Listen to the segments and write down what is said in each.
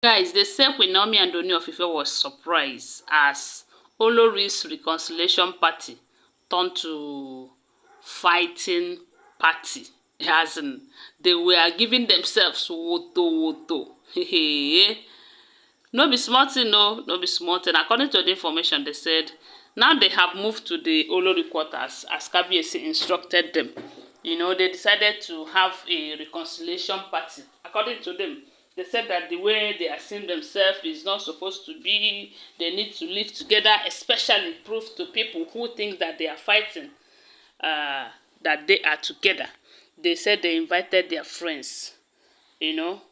Guys, they said Queen Naomi and Ooni of Ife was surprised as Olori's reconciliation party turned to fighting party. As in, they were giving themselves woto. No be small thing, no be small thing. According to the information, they said now they have moved to the Olori quarters as Kabiyesi instructed them. They decided to have a reconciliation party. According to them, they said that the way they are seeing themselves is not supposed to be. They need to live together, especially prove to people who think that they are fighting that they are together. They said they invited their friends. You know,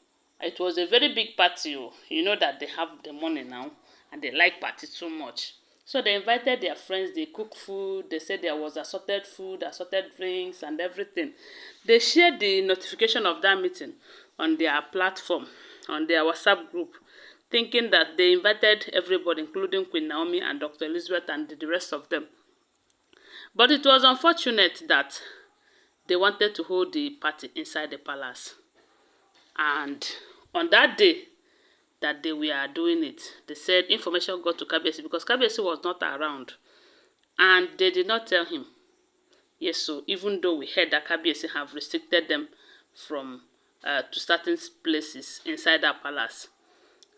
it was a very big party. You know that they have the money now and they like party too much. So they invited their friends, they cooked food, they said there was assorted food, assorted drinks and everything. They shared the notification of that meeting on their platform, on their WhatsApp group, thinking that they invited everybody, including Queen Naomi and Dr. Elizabeth and the rest of them. But it was unfortunate that they wanted to hold the party inside the palace. And on that day that they were doing it, they said information got to Kabiyesi because Kabiyesi was not around. And they did not tell him. Yes, so even though we heard that Kabiyesi have restricted them from to certain places inside that palace.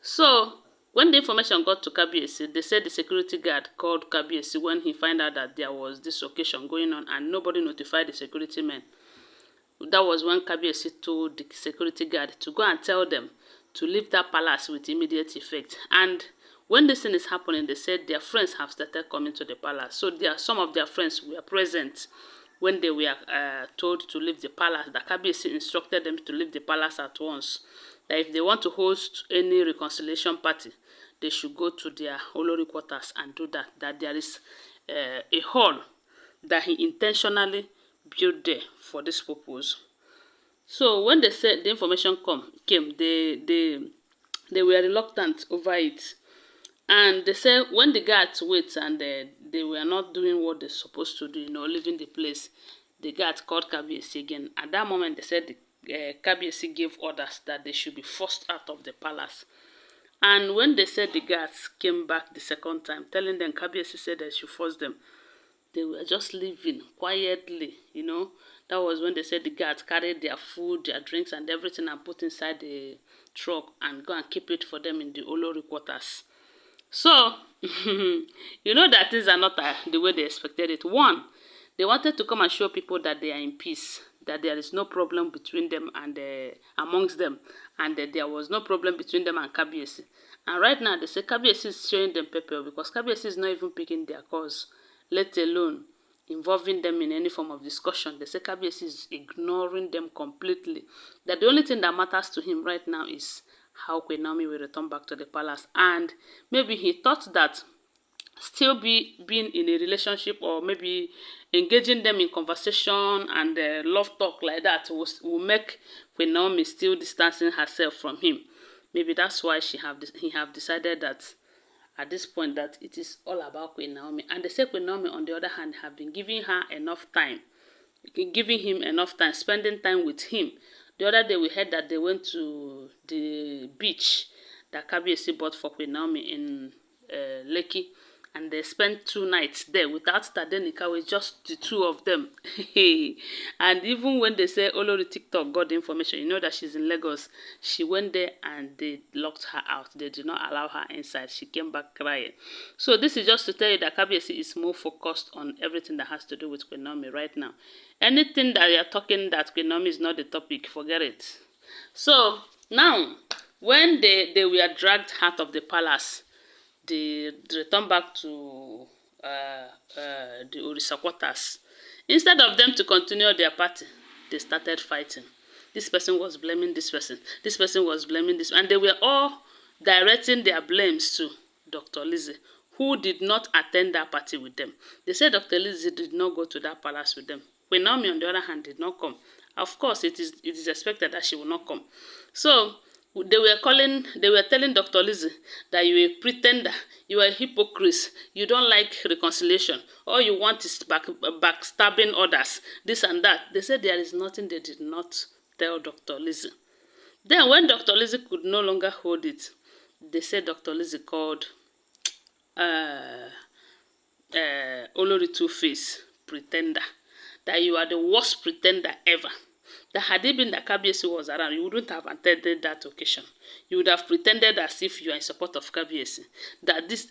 So when the information got to Kabiyesi, they said the security guard called Kabiyesi when he found out that there was this occasion going on and nobody notified the security men. That was when Kabiyesi told the security guard to go and tell them to leave that palace with immediate effect. And when this thing is happening, they said their friends have started coming to the palace. So some of their friends were present when they were told to leave the palace, that Kabiyesi instructed them to leave the palace at once. That if they want to host any reconciliation party, they should go to their Olori quarters and do that. That there is a hall that he intentionally built there for this purpose. So when they said the information came, they were reluctant over it. And they said when the guards wait and they were not doing what they're supposed to do, leaving the place, the guards called Kabiyesi again. At that moment, they said Kabiyesi gave orders that they should be forced out of the palace. And when they said the guards came back the second time, telling them Kabiyesi said they should force them, they were just living quietly. That was when they said the guards carried their food, their drinks and everything and put inside the truck and go and keep it for them in the Olori quarters. So that things are not the way they expected it. One, they wanted to come and show people that they are in peace, that there is no problem between them and amongst them, and that there was no problem between them and Kabiyesi. And right now they say Kabiyesi is showing them pepper because Kabiyesi is not even picking their cause, let alone involving them in any form of discussion. They say Kabiyesi is ignoring them completely. That the only thing that matters to him right now is how Queen Naomi will return back to the palace. And maybe he thought that still being in a relationship or maybe engaging them in conversation and love talk like that will make Queen Naomi still distancing herself from him. Maybe that's why he have decided that at this point that it is all about Queen Naomi. And they say Queen Naomi, on the other hand, have been giving him enough time, spending time with him. The other day we heard that they went to the beach that Kabiyesi bought for Queen Naomi in Lekki, and they spent 2 nights there without Tadenika, with just the two of them. And even when they say Olori TikTok got the information, that she's in Lagos, she went there and they locked her out. They did not allow her inside. She came back crying. So this is just to tell you that Kabiyesi is more focused on everything that has to do with Queen Naomi right now. Anything that you're talking that Queen Naomi is not the topic, forget it. So now, when they were dragged out of the palace, they returned back to the Orisa quarters. Instead of them to continue their party, they started fighting. This person was blaming this person. This person was blaming this. And they were all directing their blames to Dr. Lizzie, who did not attend that party with them. They said Dr. Lizzie did not go to that palace with them. Queen Naomi, on the other hand, did not come. Of course, it is expected that she will not come. So they were telling Dr. Lizzie that you are a pretender, you are a hypocrite, you don't like reconciliation, all you want is backstabbing others, this and that. They said there is nothing they did not tell Dr. Lizzie. Then when Dr. Lizzie could no longer hold it, they said Dr. Lizzie called Olori Two-Face pretender, that you are the worst pretender ever. That had it been that Kabiyesi was around, you wouldn't have attended that occasion. You would have pretended as if you are in support of Kabiyesi. That this,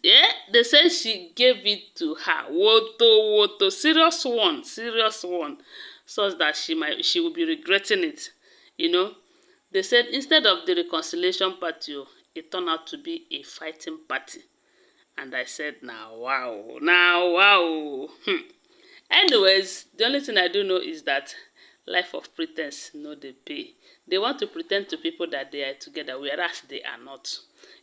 they said she gave it to her. Woto, serious one, such that she will be regretting it. You know, they said instead of the reconciliation party, it turned out to be a fighting party. And I said, now wow. Anyways, the only thing I do know is that life of pretense, no dey pay. They want to pretend to people that they are together, whereas they are not.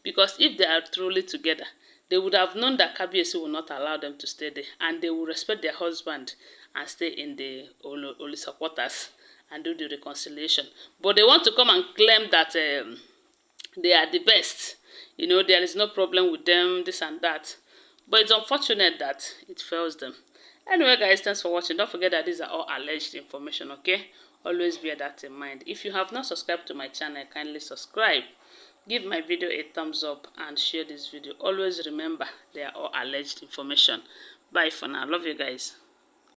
Because if they are truly together, they would have known that Kabiyesi will not allow them to stay there, and they will respect their husband and stay in the Olisa quarters and do the reconciliation. But they want to come and claim that they are the best. You know, there is no problem with them, this and that. But it's unfortunate that it fails them. Anyway, guys, thanks for watching. Don't forget that these are all alleged information, okay? Always bear that in mind. If you have not subscribed to my channel, kindly subscribe. Give my video a thumbs up and share this video. Always remember, they are all alleged information. Bye for now. Love you guys.